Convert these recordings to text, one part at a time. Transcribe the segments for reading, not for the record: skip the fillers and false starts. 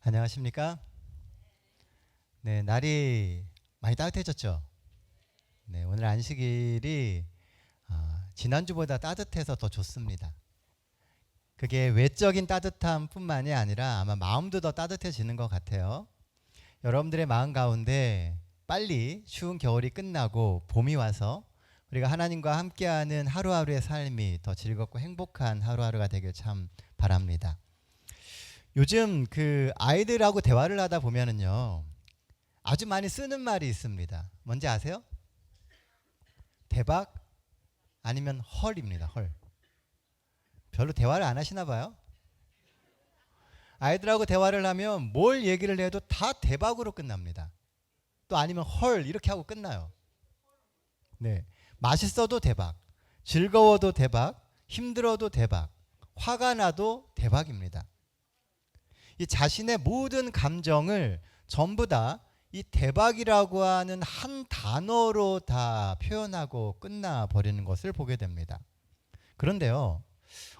안녕하십니까? 네, 날이 많이 따뜻해졌죠? 네, 오늘 안식일이 지난주보다 따뜻해서 더 좋습니다. 그게 외적인 따뜻함뿐만이 아니라 아마 마음도 더 따뜻해지는 것 같아요. 여러분들의 마음 가운데 빨리 추운 겨울이 끝나고 봄이 와서 우리가 하나님과 함께하는 하루하루의 삶이 더 즐겁고 행복한 하루하루가 되길 참 바랍니다. 요즘 그 아이들하고 대화를 하다 보면은요, 아주 많이 쓰는 말이 있습니다. 뭔지 아세요? 대박 아니면 헐입니다. 헐. 별로 대화를 안 하시나 봐요. 아이들하고 대화를 하면 뭘 얘기를 해도 다 대박으로 끝납니다. 또 아니면 헐 이렇게 하고 끝나요. 네. 맛있어도 대박, 즐거워도 대박, 힘들어도 대박, 화가 나도 대박입니다. 이 자신의 모든 감정을 전부 다 이 대박이라고 하는 한 단어로 다 표현하고 끝나버리는 것을 보게 됩니다. 그런데요,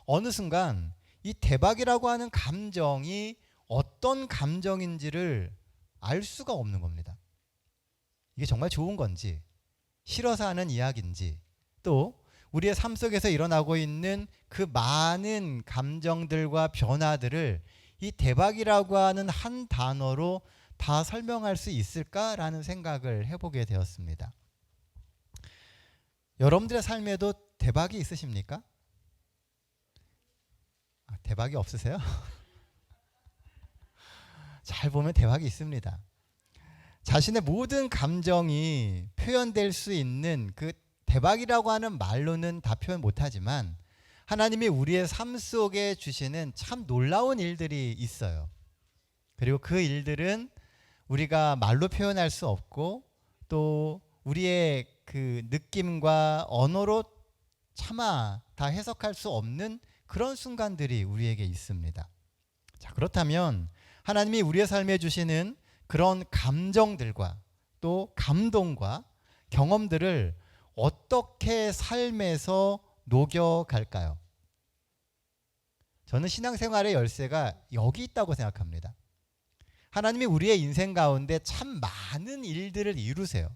어느 순간 이 대박이라고 하는 감정이 어떤 감정인지를 알 수가 없는 겁니다. 이게 정말 좋은 건지, 싫어서 하는 이야기인지, 또 우리의 삶 속에서 일어나고 있는 그 많은 감정들과 변화들을 이 대박이라고 하는 한 단어로 다 설명할 수 있을까라는 생각을 해보게 되었습니다. 여러분들의 삶에도 대박이 있으십니까? 대박이 없으세요? 잘 보면 대박이 있습니다. 자신의 모든 감정이 표현될 수 있는 그 대박이라고 하는 말로는 다 표현 못하지만 하나님이 우리의 삶 속에 주시는 참 놀라운 일들이 있어요. 그리고 그 일들은 우리가 말로 표현할 수 없고 또 우리의 그 느낌과 언어로 차마 다 해석할 수 없는 그런 순간들이 우리에게 있습니다. 자, 그렇다면 하나님이 우리의 삶에 주시는 그런 감정들과 또 감동과 경험들을 어떻게 삶에서 녹여갈까요? 저는 신앙생활의 열쇠가 여기 있다고 생각합니다. 하나님이 우리의 인생 가운데 참 많은 일들을 이루세요.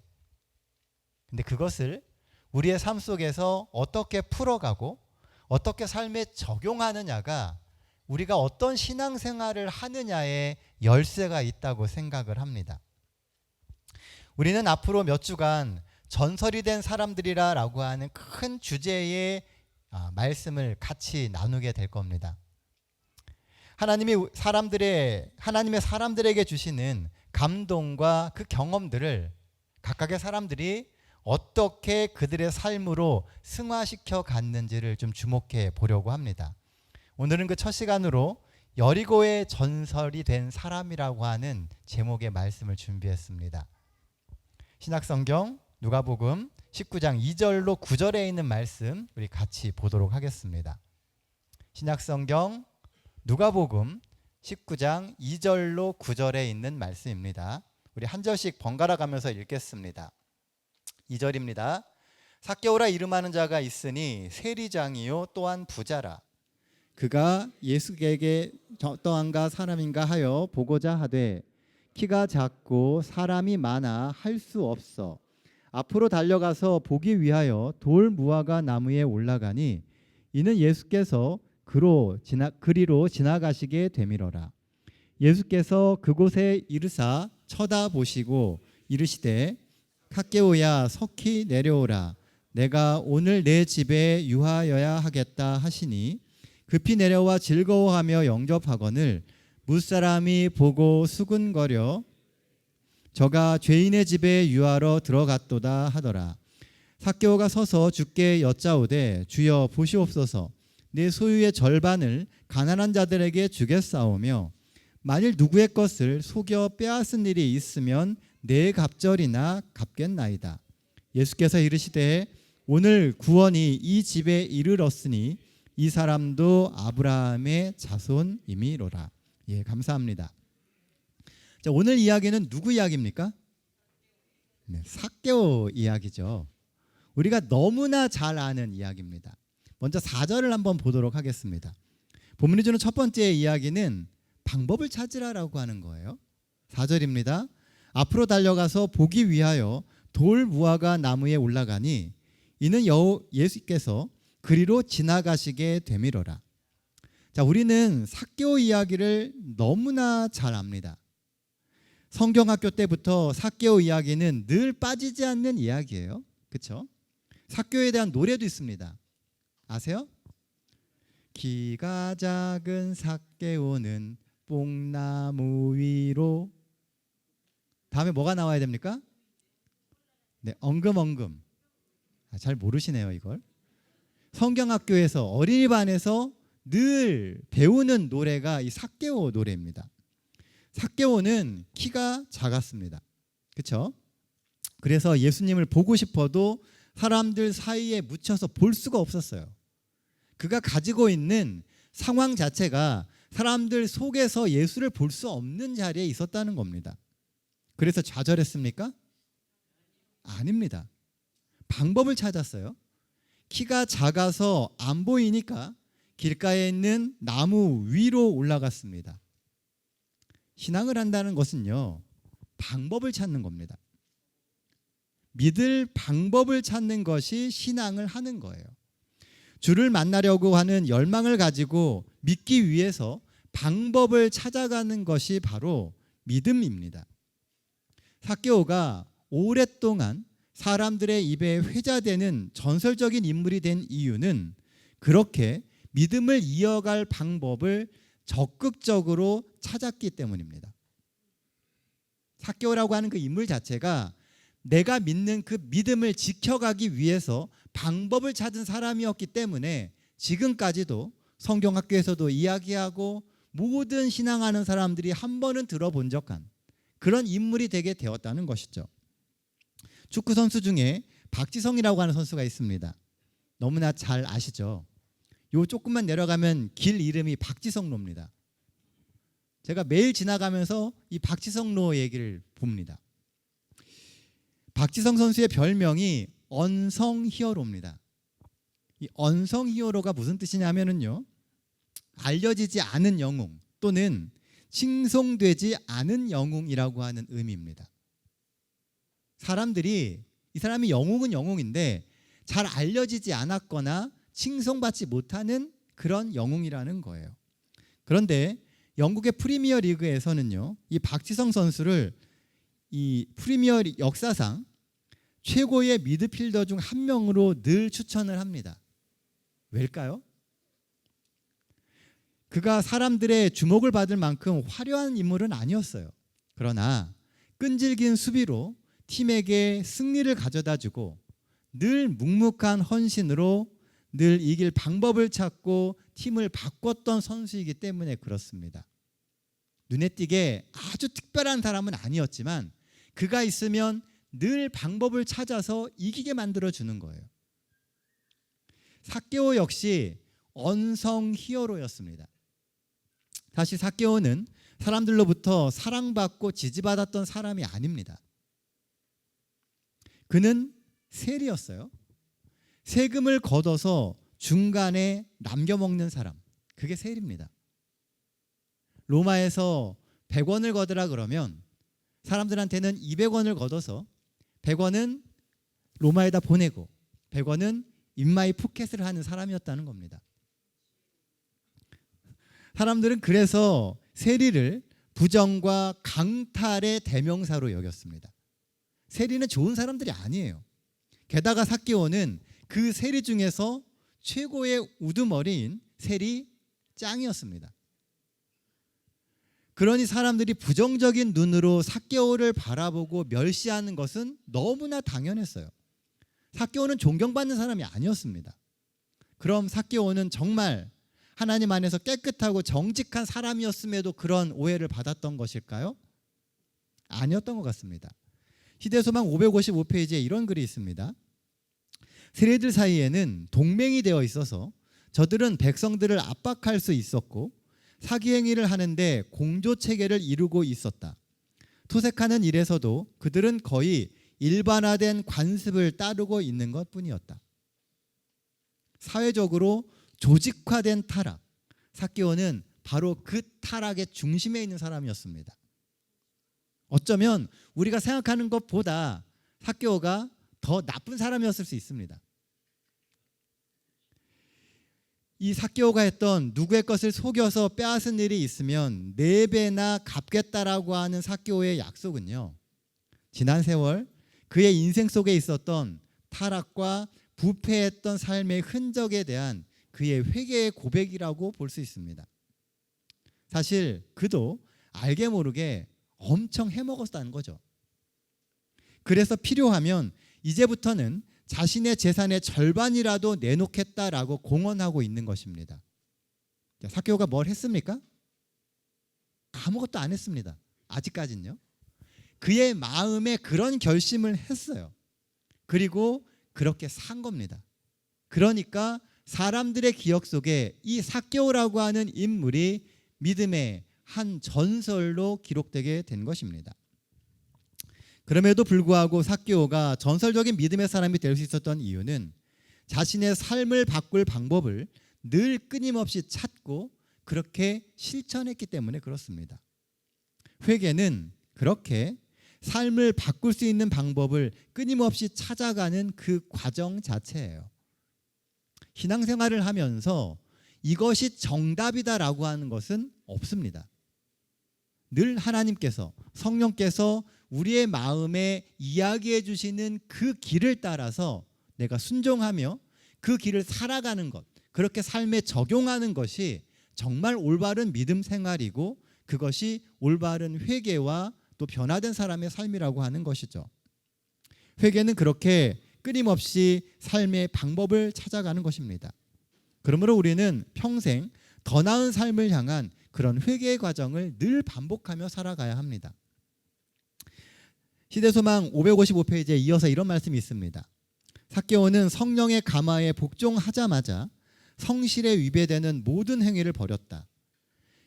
근데 그것을 우리의 삶 속에서 어떻게 풀어가고 어떻게 삶에 적용하느냐가 우리가 어떤 신앙생활을 하느냐에 열쇠가 있다고 생각을 합니다. 우리는 앞으로 몇 주간 전설이 된 사람들이라고 하는 큰 주제의 말씀을 같이 나누게 될 겁니다. 하나님의 사람들에게 주시는 감동과 그 경험들을 각각의 사람들이 어떻게 그들의 삶으로 승화시켜 갔는지를 좀 주목해 보려고 합니다. 오늘은 그 첫 시간으로 여리고의 전설이 된 사람이라고 하는 제목의 말씀을 준비했습니다. 신약성경 누가복음 19장 2절로 9절에 있는 말씀 우리 같이 보도록 하겠습니다. 신약성경 누가복음 19장 2절로 9절에 있는 말씀입니다. 우리 한 절씩 번갈아 가면서 읽겠습니다. 2절입니다. 삭개오라 이름하는 자가 있으니 세리장이요 또한 부자라. 그가 예수에게 어떠한가 사람인가 하여 보고자 하되 키가 작고 사람이 많아 할 수 없어 앞으로 달려가서 보기 위하여 돌 무화과 나무에 올라가니 이는 예수께서 그리로 지나가시게 되밀어라. 예수께서 그곳에 이르사 쳐다보시고 이르시되 삭개오야 석히 내려오라. 내가 오늘 내 집에 유하여야 하겠다 하시니 급히 내려와 즐거워하며 영접하거늘 무사람이 보고 수군거려 저가 죄인의 집에 유하러 들어갔도다 하더라. 삭개오가 서서 주께 여짜오되 주여 보시옵소서 내 소유의 절반을 가난한 자들에게 주겠사오며 만일 누구의 것을 속여 빼앗은 일이 있으면 네 갑절이나 갚겠나이다. 예수께서 이르시되 오늘 구원이 이 집에 이르렀으니 이 사람도 아브라함의 자손이미로라. 예, 감사합니다. 자, 오늘 이야기는 누구 이야기입니까? 네, 삭개오 이야기죠. 우리가 너무나 잘 아는 이야기입니다. 먼저 4절을 한번 보도록 하겠습니다. 본문이 주는 첫 번째 이야기는 방법을 찾으라라고 하는 거예요. 4절입니다. 앞으로 달려가서 보기 위하여 돌 무화과 나무에 올라가니 이는 예수께서 그리로 지나가시게 되미러라. 자, 우리는 삭개오 이야기를 너무나 잘 압니다. 성경학교 때부터 삭개오 이야기는 늘 빠지지 않는 이야기예요. 그렇죠? 삭개오에 대한 노래도 있습니다. 아세요? 키가 작은 삭개오는 뽕나무 위로. 다음에 뭐가 나와야 됩니까? 네, 엉금엉금. 잘 모르시네요, 이걸. 성경학교에서 어린이반에서 늘 배우는 노래가 이 삭개오 노래입니다. 삭개오는 키가 작았습니다. 그렇죠? 그래서 예수님을 보고 싶어도 사람들 사이에 묻혀서 볼 수가 없었어요. 그가 가지고 있는 상황 자체가 사람들 속에서 예수를 볼 수 없는 자리에 있었다는 겁니다. 그래서 좌절했습니까? 아닙니다. 방법을 찾았어요. 키가 작아서 안 보이니까 길가에 있는 나무 위로 올라갔습니다. 신앙을 한다는 것은요, 방법을 찾는 겁니다. 믿을 방법을 찾는 것이 신앙을 하는 거예요. 주를 만나려고 하는 열망을 가지고 믿기 위해서 방법을 찾아가는 것이 바로 믿음입니다. 삭개오가 오랫동안 사람들의 입에 회자되는 전설적인 인물이 된 이유는 그렇게 믿음을 이어갈 방법을 적극적으로 찾았기 때문입니다. 삭개오라고 하는 그 인물 자체가 내가 믿는 그 믿음을 지켜가기 위해서 방법을 찾은 사람이었기 때문에 지금까지도 성경학교에서도 이야기하고 모든 신앙하는 사람들이 한 번은 들어본 적한 그런 인물이 되게 되었다는 것이죠. 축구 선수 중에 박지성이라고 하는 선수가 있습니다. 너무나 잘 아시죠? 요 조금만 내려가면 길 이름이 박지성로입니다. 제가 매일 지나가면서 이 박지성로 얘기를 봅니다. 박지성 선수의 별명이 언성 히어로입니다. 이 언성 히어로가 무슨 뜻이냐면요, 알려지지 않은 영웅 또는 칭송되지 않은 영웅이라고 하는 의미입니다. 사람들이 이 사람이 영웅은 영웅인데 잘 알려지지 않았거나 칭송받지 못하는 그런 영웅이라는 거예요. 그런데 영국의 프리미어 리그에서는요, 이 박지성 선수를 이 프리미어 역사상 최고의 미드필더 중 한 명으로 늘 추천을 합니다. 왜일까요? 그가 사람들의 주목을 받을 만큼 화려한 인물은 아니었어요. 그러나 끈질긴 수비로 팀에게 승리를 가져다주고 늘 묵묵한 헌신으로 늘 이길 방법을 찾고 팀을 바꿨던 선수이기 때문에 그렇습니다. 눈에 띄게 아주 특별한 사람은 아니었지만 그가 있으면 늘 방법을 찾아서 이기게 만들어주는 거예요. 삭개오 역시 언성 히어로였습니다. 사실 삭개오는 사람들로부터 사랑받고 지지받았던 사람이 아닙니다. 그는 세리였어요. 세금을 걷어서 중간에 남겨먹는 사람, 그게 세리입니다. 로마에서 100원을 걷으라 그러면 사람들한테는 200원을 걷어서 100원은 로마에다 보내고 100원은 인마이 포켓을 하는 사람이었다는 겁니다. 사람들은 그래서 세리를 부정과 강탈의 대명사로 여겼습니다. 세리는 좋은 사람들이 아니에요. 게다가 삭개오는 그 세리 중에서 최고의 우두머리인 세리 짱이었습니다. 그러니 사람들이 부정적인 눈으로 삭개오를 바라보고 멸시하는 것은 너무나 당연했어요. 삭개오는 존경받는 사람이 아니었습니다. 그럼 삭개오는 정말 하나님 안에서 깨끗하고 정직한 사람이었음에도 그런 오해를 받았던 것일까요? 아니었던 것 같습니다. 희대소망 555페이지에 이런 글이 있습니다. 세리들 사이에는 동맹이 되어 있어서 저들은 백성들을 압박할 수 있었고 사기행위를 하는데 공조체계를 이루고 있었다. 투색하는 일에서도 그들은 거의 일반화된 관습을 따르고 있는 것뿐이었다. 사회적으로 조직화된 타락, 삭개오는 바로 그 타락의 중심에 있는 사람이었습니다. 어쩌면 우리가 생각하는 것보다 삭개오가 더 나쁜 사람이었을 수 있습니다. 이 삭개오가 했던 누구의 것을 속여서 빼앗은 일이 있으면 4배나 갚겠다라고 하는 삭개오의 약속은요, 지난 세월 그의 인생 속에 있었던 타락과 부패했던 삶의 흔적에 대한 그의 회개의 고백이라고 볼 수 있습니다. 사실 그도 알게 모르게 엄청 해먹었다는 거죠. 그래서 필요하면 이제부터는 자신의 재산의 절반이라도 내놓겠다라고 공언하고 있는 것입니다. 삭개오가 뭘 했습니까? 아무것도 안 했습니다. 아직까지는요. 그의 마음에 그런 결심을 했어요. 그리고 그렇게 산 겁니다. 그러니까 사람들의 기억 속에 이 삭개오라고 하는 인물이 믿음의 한 전설로 기록되게 된 것입니다. 그럼에도 불구하고 삭개오가 전설적인 믿음의 사람이 될 수 있었던 이유는 자신의 삶을 바꿀 방법을 늘 끊임없이 찾고 그렇게 실천했기 때문에 그렇습니다. 회개는 그렇게 삶을 바꿀 수 있는 방법을 끊임없이 찾아가는 그 과정 자체예요. 신앙생활을 하면서 이것이 정답이다라고 하는 것은 없습니다. 늘 하나님께서, 성령께서 우리의 마음에 이야기해 주시는 그 길을 따라서 내가 순종하며 그 길을 살아가는 것, 그렇게 삶에 적용하는 것이 정말 올바른 믿음 생활이고 그것이 올바른 회개와 또 변화된 사람의 삶이라고 하는 것이죠. 회개는 그렇게 끊임없이 삶의 방법을 찾아가는 것입니다. 그러므로 우리는 평생 더 나은 삶을 향한 그런 회개의 과정을 늘 반복하며 살아가야 합니다. 시대소망 555페이지에 이어서 이런 말씀이 있습니다. 삭개오는 성령의 감화에 복종하자마자 성실에 위배되는 모든 행위를 버렸다.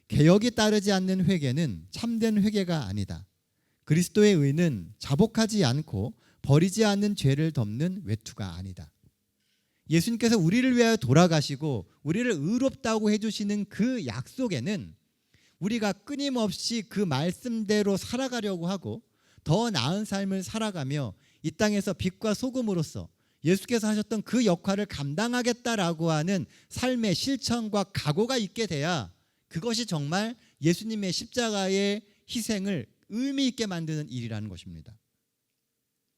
개혁이 따르지 않는 회개는 참된 회개가 아니다. 그리스도의 의는 자복하지 않고 버리지 않는 죄를 덮는 외투가 아니다. 예수님께서 우리를 위하여 돌아가시고 우리를 의롭다고 해주시는 그 약속에는 우리가 끊임없이 그 말씀대로 살아가려고 하고 더 나은 삶을 살아가며 이 땅에서 빛과 소금으로서 예수께서 하셨던 그 역할을 감당하겠다라고 하는 삶의 실천과 각오가 있게 돼야 그것이 정말 예수님의 십자가의 희생을 의미 있게 만드는 일이라는 것입니다.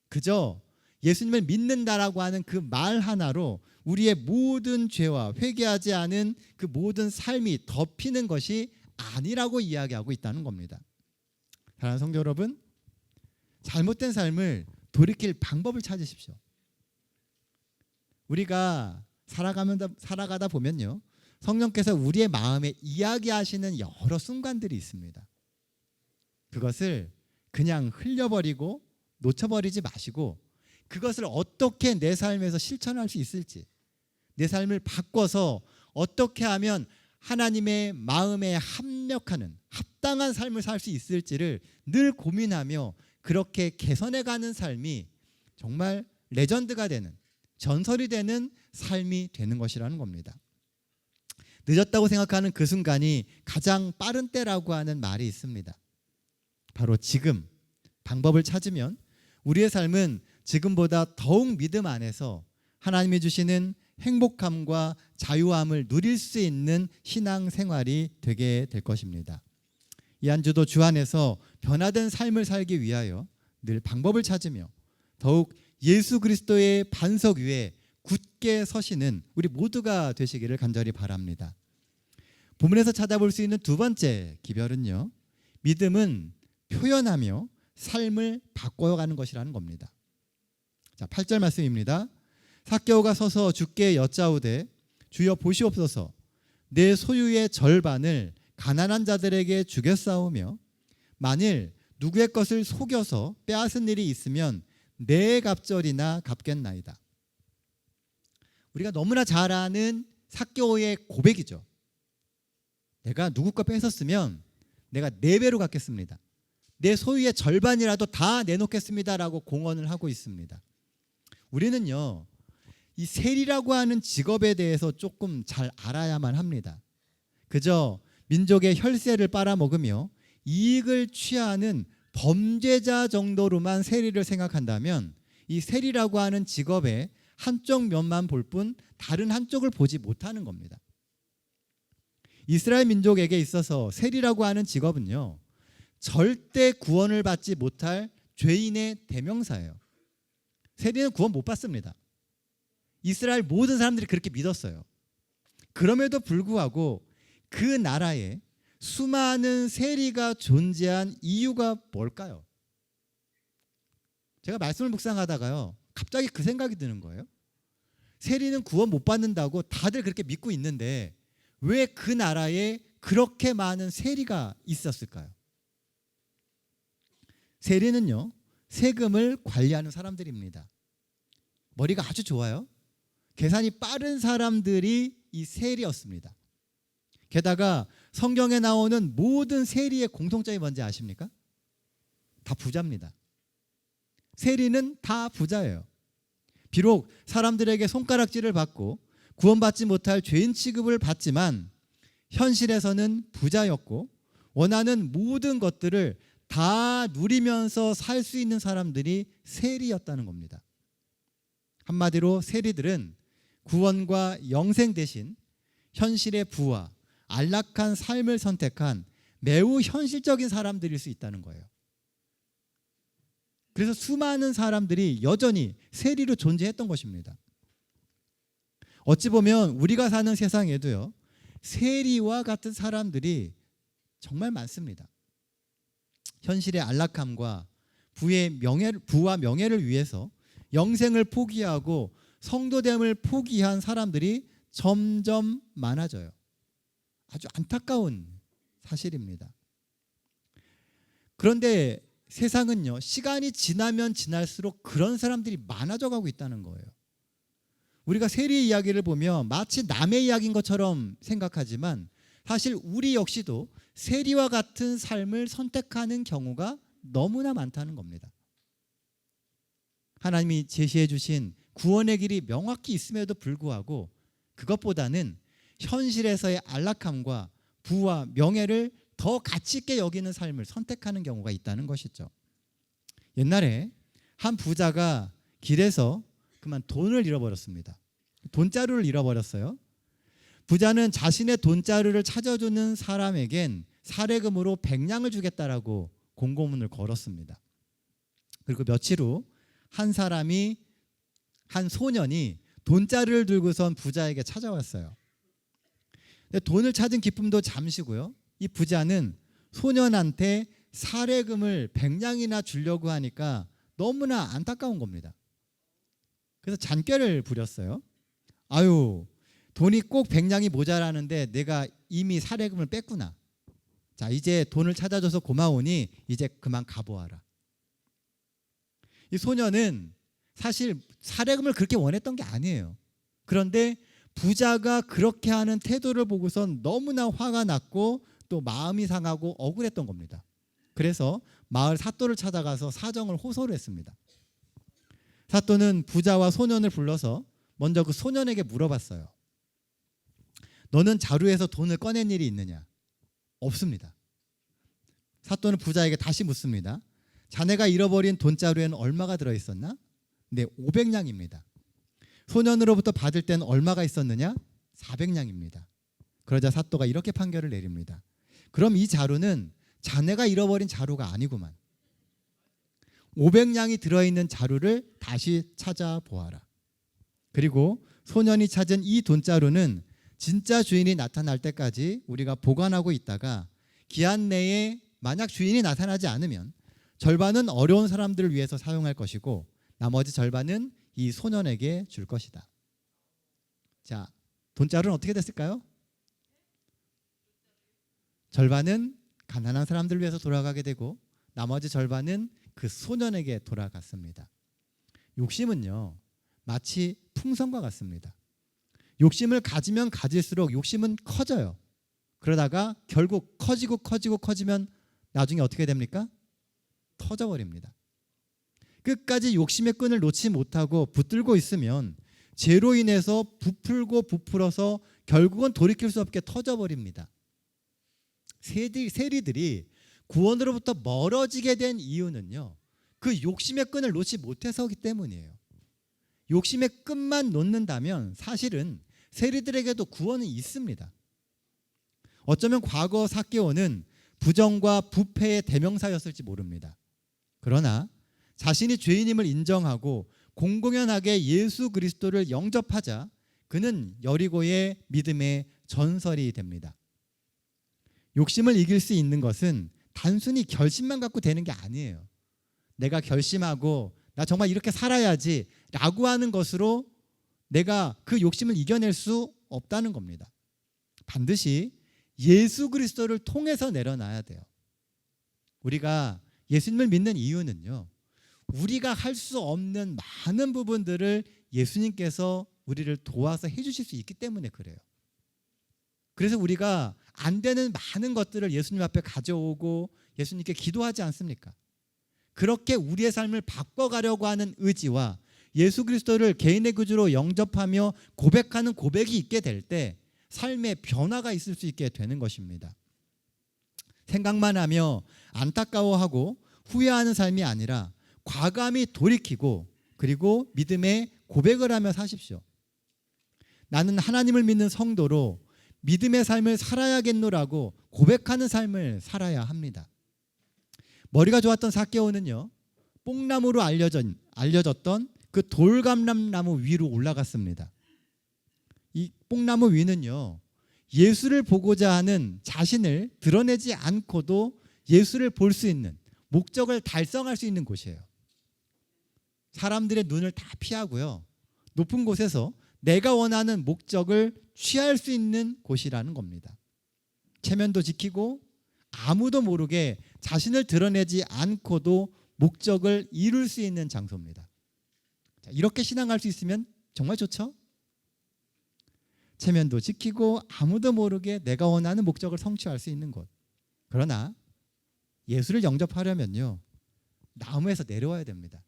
그저 예수님을 믿는다라고 하는 그 말 하나로 우리의 모든 죄와 회개하지 않은 그 모든 삶이 덮이는 것이 아니라고 이야기하고 있다는 겁니다. 사랑하는 성도 여러분, 잘못된 삶을 돌이킬 방법을 찾으십시오. 우리가 살아가다 보면요, 성령께서 우리의 마음에 이야기하시는 여러 순간들이 있습니다. 그것을 그냥 흘려버리고 놓쳐버리지 마시고 그것을 어떻게 내 삶에서 실천할 수 있을지, 내 삶을 바꿔서 어떻게 하면 하나님의 마음에 합력하는 합당한 삶을 살 수 있을지를 늘 고민하며 그렇게 개선해가는 삶이 정말 레전드가 되는, 전설이 되는 삶이 되는 것이라는 겁니다. 늦었다고 생각하는 그 순간이 가장 빠른 때라고 하는 말이 있습니다. 바로 지금 방법을 찾으면 우리의 삶은 지금보다 더욱 믿음 안에서 하나님이 주시는 행복함과 자유함을 누릴 수 있는 신앙생활이 되게 될 것입니다. 이 한 주도 주 안에서 변화된 삶을 살기 위하여 늘 방법을 찾으며 더욱 예수 그리스도의 반석 위에 굳게 서시는 우리 모두가 되시기를 간절히 바랍니다. 본문에서 찾아볼 수 있는 두 번째 기별은요, 믿음은 표현하며 삶을 바꿔가는 것이라는 겁니다. 자, 8절 말씀입니다. 삭개오가 서서 주께 여짜오되 주여 보시옵소서, 내 소유의 절반을 가난한 자들에게 주겠사오며 만일 누구의 것을 속여서 빼앗은 일이 있으면 내 갑절이나 갚겠나이다. 우리가 너무나 잘 아는 삭개오의 고백이죠. 내가 누구 거 뺏었으면 내가 4배로 갚겠습니다. 내 소유의 절반이라도 다 내놓겠습니다라고 공언을 하고 있습니다. 우리는요, 이 세리라고 하는 직업에 대해서 조금 잘 알아야만 합니다. 그저 민족의 혈세를 빨아먹으며 이익을 취하는 범죄자 정도로만 세리를 생각한다면 이 세리라고 하는 직업의 한쪽 면만 볼 뿐 다른 한쪽을 보지 못하는 겁니다. 이스라엘 민족에게 있어서 세리라고 하는 직업은요, 절대 구원을 받지 못할 죄인의 대명사예요. 세리는 구원 못 받습니다. 이스라엘 모든 사람들이 그렇게 믿었어요. 그럼에도 불구하고 그 나라에 수많은 세리가 존재한 이유가 뭘까요? 제가 말씀을 묵상하다가요, 갑자기 그 생각이 드는 거예요. 세리는 구원 못 받는다고 다들 그렇게 믿고 있는데 왜 그 나라에 그렇게 많은 세리가 있었을까요? 세리는요, 세금을 관리하는 사람들입니다. 머리가 아주 좋아요. 계산이 빠른 사람들이 이 세리였습니다. 게다가 성경에 나오는 모든 세리의 공통점이 뭔지 아십니까? 다 부자입니다. 세리는 다 부자예요. 비록 사람들에게 손가락질을 받고 구원받지 못할 죄인 취급을 받지만 현실에서는 부자였고 원하는 모든 것들을 다 누리면서 살 수 있는 사람들이 세리였다는 겁니다. 한마디로 세리들은 구원과 영생 대신 현실의 부와 안락한 삶을 선택한 매우 현실적인 사람들일 수 있다는 거예요. 그래서 수많은 사람들이 여전히 세리로 존재했던 것입니다. 어찌 보면 우리가 사는 세상에도요, 세리와 같은 사람들이 정말 많습니다. 현실의 안락함과 부와 명예를 위해서 영생을 포기하고 성도됨을 포기한 사람들이 점점 많아져요. 아주 안타까운 사실입니다. 그런데 세상은요, 시간이 지나면 지날수록 그런 사람들이 많아져 가고 있다는 거예요. 우리가 세리의 이야기를 보면 마치 남의 이야기인 것처럼 생각하지만 사실 우리 역시도 세리와 같은 삶을 선택하는 경우가 너무나 많다는 겁니다. 하나님이 제시해 주신 구원의 길이 명확히 있음에도 불구하고 그것보다는 현실에서의 안락함과 부와 명예를 더 가치 있게 여기는 삶을 선택하는 경우가 있다는 것이죠. 옛날에 한 부자가 길에서 그만 돈을 잃어버렸습니다. 돈자루를 잃어버렸어요. 부자는 자신의 돈자루를 찾아주는 사람에겐 사례금으로 100냥을 주겠다라고 공고문을 걸었습니다. 그리고 며칠 후 한 소년이 돈자루를 들고선 부자에게 찾아왔어요. 돈을 찾은 기쁨도 잠시고요, 이 부자는 소년한테 사례금을 100냥이나 주려고 하니까 너무나 안타까운 겁니다. 그래서 잔꾀를 부렸어요. 아유, 돈이 꼭 100냥이 모자라는데 내가 이미 사례금을 뺐구나. 자, 이제 돈을 찾아줘서 고마우니 이제 그만 가보아라. 이 소년은 사실 사례금을 그렇게 원했던 게 아니에요. 그런데 부자가 그렇게 하는 태도를 보고선 너무나 화가 났고 또 마음이 상하고 억울했던 겁니다. 그래서 마을 사또를 찾아가서 사정을 호소를 했습니다. 사또는 부자와 소년을 불러서 먼저 그 소년에게 물어봤어요. 너는 자루에서 돈을 꺼낸 일이 있느냐? 없습니다. 사또는 부자에게 다시 묻습니다. 자네가 잃어버린 돈자루에는 얼마가 들어있었나? 네, 500냥입니다. 소년으로부터 받을 때는 얼마가 있었느냐? 400냥입니다. 그러자 사또가 이렇게 판결을 내립니다. 그럼 이 자루는 자네가 잃어버린 자루가 아니구만. 500냥이 들어있는 자루를 다시 찾아보아라. 그리고 소년이 찾은 이 돈자루는 진짜 주인이 나타날 때까지 우리가 보관하고 있다가 기한 내에 만약 주인이 나타나지 않으면 절반은 어려운 사람들을 위해서 사용할 것이고 나머지 절반은 이 소년에게 줄 것이다. 자, 돈자루는 어떻게 됐을까요? 절반은 가난한 사람들을 위해서 돌아가게 되고 나머지 절반은 그 소년에게 돌아갔습니다. 욕심은요, 마치 풍선과 같습니다. 욕심을 가지면 가질수록 욕심은 커져요. 그러다가 결국 커지면 나중에 어떻게 됩니까? 터져버립니다. 끝까지 욕심의 끈을 놓지 못하고 붙들고 있으면 죄로 인해서 부풀고 부풀어서 결국은 돌이킬 수 없게 터져버립니다. 세리들이 구원으로부터 멀어지게 된 이유는요, 그 욕심의 끈을 놓지 못해서기 때문이에요. 욕심의 끈만 놓는다면 사실은 세리들에게도 구원은 있습니다. 어쩌면 과거 삭개오는 부정과 부패의 대명사였을지 모릅니다. 그러나 자신이 죄인임을 인정하고 공공연하게 예수 그리스도를 영접하자 그는 여리고의 믿음의 전설이 됩니다. 욕심을 이길 수 있는 것은 단순히 결심만 갖고 되는 게 아니에요. 내가 결심하고 나 정말 이렇게 살아야지 라고 하는 것으로 내가 그 욕심을 이겨낼 수 없다는 겁니다. 반드시 예수 그리스도를 통해서 내려놔야 돼요. 우리가 예수님을 믿는 이유는요, 우리가 할 수 없는 많은 부분들을 예수님께서 우리를 도와서 해주실 수 있기 때문에 그래요. 그래서 우리가 안 되는 많은 것들을 예수님 앞에 가져오고 예수님께 기도하지 않습니까? 그렇게 우리의 삶을 바꿔가려고 하는 의지와 예수 그리스도를 개인의 구주로 영접하며 고백하는 고백이 있게 될 때 삶의 변화가 있을 수 있게 되는 것입니다. 생각만 하며 안타까워하고 후회하는 삶이 아니라 과감히 돌이키고 그리고 믿음의 고백을 하며 사십시오. 나는 하나님을 믿는 성도로 믿음의 삶을 살아야겠노라고 고백하는 삶을 살아야 합니다. 머리가 좋았던 삭개오는요, 뽕나무로 알려졌던 그 돌감람나무 위로 올라갔습니다. 이 뽕나무 위는요, 예수를 보고자 하는 자신을 드러내지 않고도 예수를 볼 수 있는, 목적을 달성할 수 있는 곳이에요. 사람들의 눈을 다 피하고요, 높은 곳에서 내가 원하는 목적을 취할 수 있는 곳이라는 겁니다. 체면도 지키고 아무도 모르게 자신을 드러내지 않고도 목적을 이룰 수 있는 장소입니다. 자, 이렇게 신앙할 수 있으면 정말 좋죠? 체면도 지키고 아무도 모르게 내가 원하는 목적을 성취할 수 있는 곳. 그러나 예수를 영접하려면요, 나무에서 내려와야 됩니다.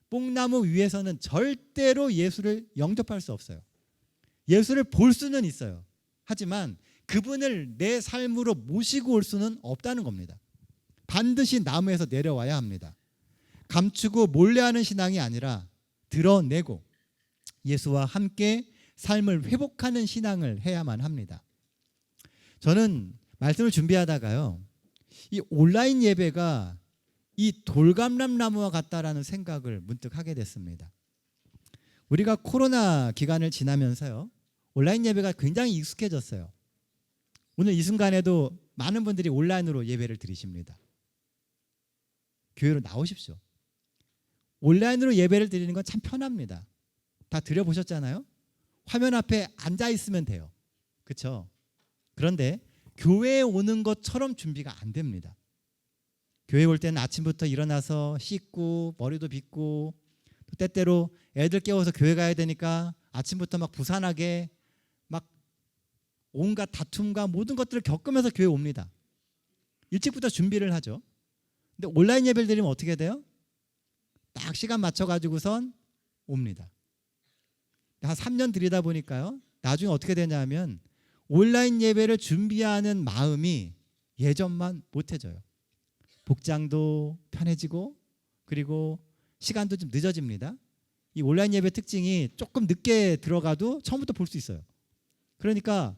뽕나무 위에서는 절대로 예수를 영접할 수 없어요. 예수를 볼 수는 있어요. 하지만 그분을 내 삶으로 모시고 올 수는 없다는 겁니다. 반드시 나무에서 내려와야 합니다. 감추고 몰래하는 신앙이 아니라 드러내고 예수와 함께 삶을 회복하는 신앙을 해야만 합니다. 저는 말씀을 준비하다가요, 이 온라인 예배가 이 돌감람나무와 같다라는 생각을 문득 하게 됐습니다. 우리가 코로나 기간을 지나면서요, 온라인 예배가 굉장히 익숙해졌어요. 오늘 이 순간에도 많은 분들이 온라인으로 예배를 드리십니다. 교회로 나오십시오. 온라인으로 예배를 드리는 건 참 편합니다. 다 드려보셨잖아요? 화면 앞에 앉아 있으면 돼요. 그렇죠? 그런데 교회에 오는 것처럼 준비가 안 됩니다. 교회 올 때는 아침부터 일어나서 씻고 머리도 빗고 또 때때로 애들 깨워서 교회 가야 되니까 아침부터 막 부산하게 막 온갖 다툼과 모든 것들을 겪으면서 교회 옵니다. 일찍부터 준비를 하죠. 근데 온라인 예배를 드리면 어떻게 돼요? 딱 시간 맞춰가지고선 옵니다. 한 3년 드리다 보니까요, 나중에 어떻게 되냐면 온라인 예배를 준비하는 마음이 예전만 못해져요. 복장도 편해지고 그리고 시간도 좀 늦어집니다. 이 온라인 예배 특징이 조금 늦게 들어가도 처음부터 볼 수 있어요. 그러니까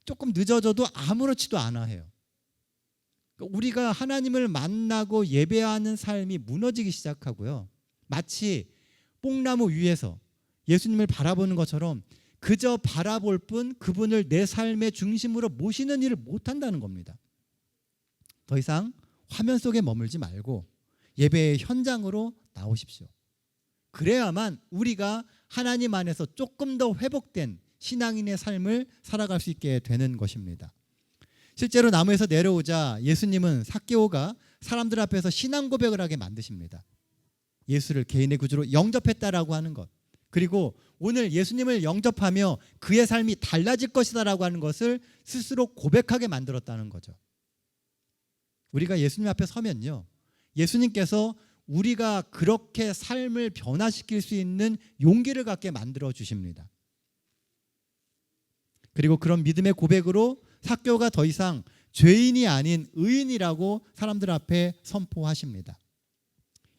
조금 늦어져도 아무렇지도 않아 해요. 그러니까 우리가 하나님을 만나고 예배하는 삶이 무너지기 시작하고요, 마치 뽕나무 위에서 예수님을 바라보는 것처럼 그저 바라볼 뿐 그분을 내 삶의 중심으로 모시는 일을 못한다는 겁니다. 더 이상 화면 속에 머물지 말고 예배의 현장으로 나오십시오. 그래야만 우리가 하나님 안에서 조금 더 회복된 신앙인의 삶을 살아갈 수 있게 되는 것입니다. 실제로 나무에서 내려오자 예수님은 삭개오가 사람들 앞에서 신앙 고백을 하게 만드십니다. 예수를 개인의 구주로 영접했다라고 하는 것, 그리고 오늘 예수님을 영접하며 그의 삶이 달라질 것이다라고 하는 것을 스스로 고백하게 만들었다는 거죠. 우리가 예수님 앞에 서면요, 예수님께서 우리가 그렇게 삶을 변화시킬 수 있는 용기를 갖게 만들어 주십니다. 그리고 그런 믿음의 고백으로 삭개오가 더 이상 죄인이 아닌 의인이라고 사람들 앞에 선포하십니다.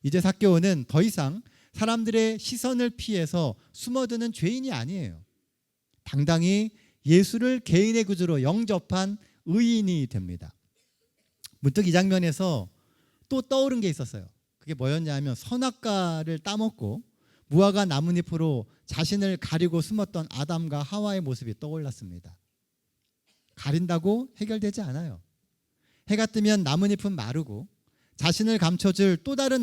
이제 삭개오는 더 이상 사람들의 시선을 피해서 숨어드는 죄인이 아니에요. 당당히 예수를 개인의 구주로 영접한 의인이 됩니다. 문득 이 장면에서 또 떠오른 게 있었어요. 그게 뭐였냐면 선악과를 따먹고 무화과 나뭇잎으로 자신을 가리고 숨었던 아담과 하와의 모습이 떠올랐습니다. 가린다고 해결되지 않아요. 해가 뜨면 나뭇잎은 마르고 자신을 감춰줄 또 다른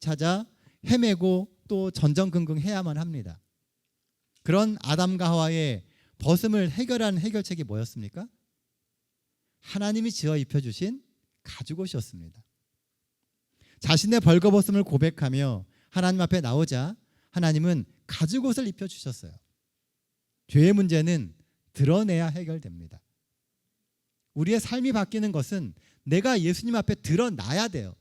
찾아 헤매고 또 전전긍긍해야만 합니다. 그런 아담과 하와의 벗음을 해결한 해결책이 뭐였습니까? 하나님이 지어 입혀주신 가죽옷이었습니다. 자신의 벌거벗음을 고백하며 하나님 앞에 나오자 하나님은 가죽옷을 입혀주셨어요. 죄의 문제는 드러내야 해결됩니다. 우리의 삶이 바뀌는 것은 내가 예수님 앞에 드러나야 돼요.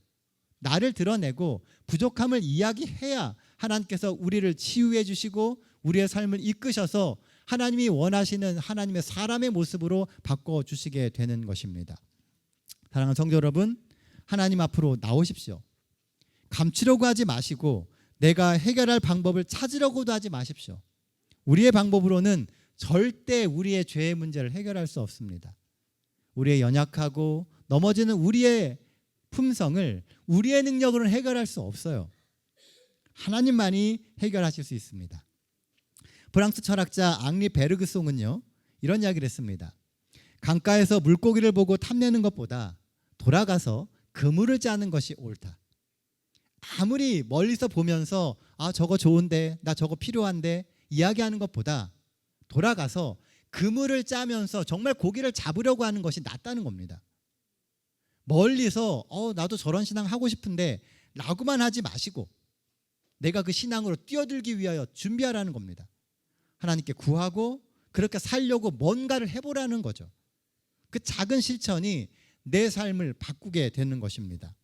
나를 드러내고 부족함을 이야기해야 하나님께서 우리를 치유해 주시고 우리의 삶을 이끄셔서 하나님이 원하시는 하나님의 사람의 모습으로 바꿔주시게 되는 것입니다. 사랑하는 성도 여러분, 하나님 앞으로 나오십시오. 감추려고 하지 마시고 내가 해결할 방법을 찾으려고도 하지 마십시오. 우리의 방법으로는 절대 우리의 죄의 문제를 해결할 수 없습니다. 우리의 연약하고 넘어지는 우리의 품성을 우리의 능력으로는 해결할 수 없어요. 하나님만이 해결하실 수 있습니다. 프랑스 철학자 앙리 베르그송은요, 이런 이야기를 했습니다. 강가에서 물고기를 보고 탐내는 것보다 돌아가서 그물을 짜는 것이 옳다. 아무리 멀리서 보면서 저거 좋은데 나 저거 필요한데 이야기하는 것보다 돌아가서 그물을 짜면서 정말 고기를 잡으려고 하는 것이 낫다는 겁니다. 멀리서 나도 저런 신앙 하고 싶은데 라고만 하지 마시고 내가 그 신앙으로 뛰어들기 위하여 준비하라는 겁니다. 하나님께 구하고 그렇게 살려고 뭔가를 해보라는 거죠. 그 작은 실천이 내 삶을 바꾸게 되는 것입니다.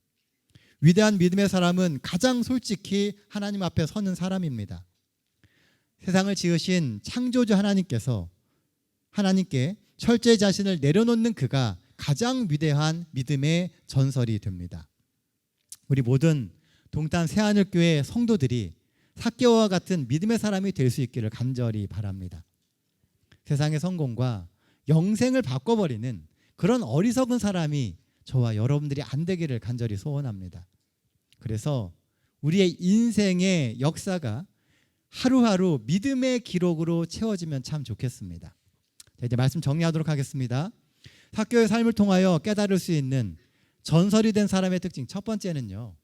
위대한 믿음의 사람은 가장 솔직히 하나님 앞에 서는 사람입니다. 세상을 지으신 창조주 하나님께서 하나님께 철저히 자신을 내려놓는 그가 가장 위대한 믿음의 전설이 됩니다. 우리 모든 동탄 새하늘교회 성도들이 삭개오와 같은 믿음의 사람이 될 수 있기를 간절히 바랍니다. 세상의 성공과 영생을 바꿔버리는 그런 어리석은 사람이 저와 여러분들이 안 되기를 간절히 소원합니다. 그래서 우리의 인생의 역사가 하루하루 믿음의 기록으로 채워지면 참 좋겠습니다. 자, 이제 말씀 정리하도록 하겠습니다. 삭개오의 삶을 통하여 깨달을 수 있는 전설이 된 사람의 특징, 첫 번째는요,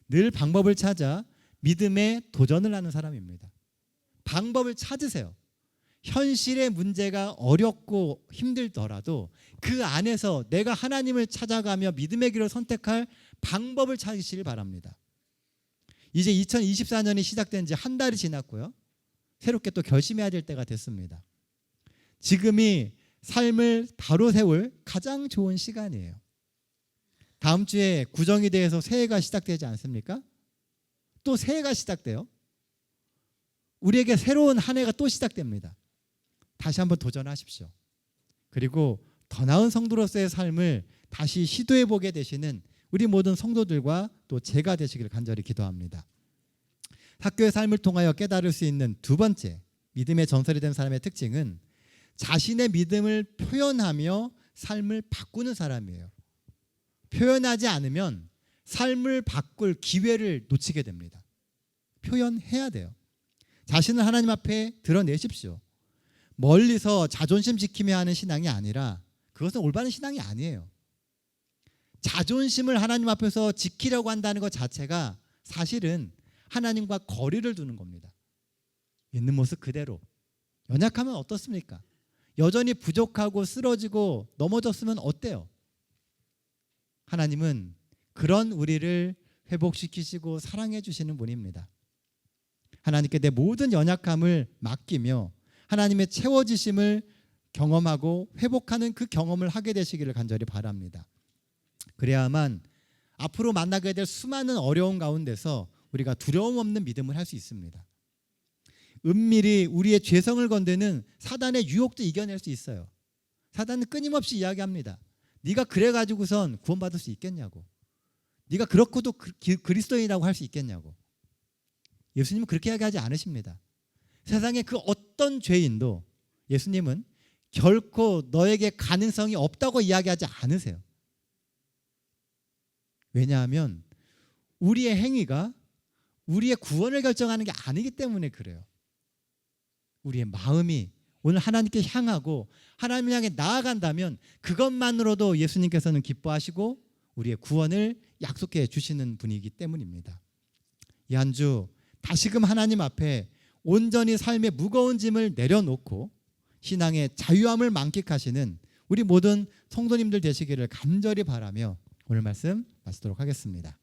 늘 방법을 찾아 믿음에 도전을 하는 사람입니다. 방법을 찾으세요. 현실의 문제가 어렵고 힘들더라도 그 안에서 내가 하나님을 찾아가며 믿음의 길을 선택할 방법을 찾으시길 바랍니다. 이제 2024년이 시작된 지 한 달이 지났고요. 새롭게 또 결심해야 될 때가 됐습니다. 지금이 삶을 바로 세울 가장 좋은 시간이에요. 다음 주에 구정이 대해서 새해가 시작되지 않습니까? 또 새해가 시작돼요. 우리에게 새로운 한 해가 또 시작됩니다. 다시 한번 도전하십시오. 그리고 더 나은 성도로서의 삶을 다시 시도해보게 되시는 우리 모든 성도들과 또 제가 되시길 간절히 기도합니다. 삭개오의 삶을 통하여 깨달을 수 있는 두 번째 믿음의 전설이 된 사람의 특징은 자신의 믿음을 표현하며 삶을 바꾸는 사람이에요. 표현하지 않으면 삶을 바꿀 기회를 놓치게 됩니다. 표현해야 돼요. 자신을 하나님 앞에 드러내십시오. 멀리서 자존심 지키며 하는 신앙이 아니라 그것은 올바른 신앙이 아니에요. 자존심을 하나님 앞에서 지키려고 한다는 것 자체가 사실은 하나님과 거리를 두는 겁니다. 있는 모습 그대로. 연약하면 어떻습니까? 여전히 부족하고 쓰러지고 넘어졌으면 어때요? 하나님은 그런 우리를 회복시키시고 사랑해 주시는 분입니다. 하나님께 내 모든 연약함을 맡기며 하나님의 채워지심을 경험하고 회복하는 그 경험을 하게 되시기를 간절히 바랍니다. 그래야만 앞으로 만나게 될 수많은 어려움 가운데서 우리가 두려움 없는 믿음을 할 수 있습니다. 은밀히 우리의 죄성을 건드는 사단의 유혹도 이겨낼 수 있어요. 사단은 끊임없이 이야기합니다. 네가 그래가지고선 구원받을 수 있겠냐고. 네가 그렇고도 그리스도인이라고 할 수 있겠냐고. 예수님은 그렇게 이야기하지 않으십니다. 세상에 그 어떤 죄인도 예수님은 결코 너에게 가능성이 없다고 이야기하지 않으세요. 왜냐하면 우리의 행위가 우리의 구원을 결정하는 게 아니기 때문에 그래요. 우리의 마음이 오늘 하나님께 향하고 하나님을 향해 나아간다면 그것만으로도 예수님께서는 기뻐하시고 우리의 구원을 약속해 주시는 분이기 때문입니다. 이 한 주 다시금 하나님 앞에 온전히 삶의 무거운 짐을 내려놓고 신앙의 자유함을 만끽하시는 우리 모든 성도님들 되시기를 간절히 바라며 오늘 말씀 마치도록 하겠습니다.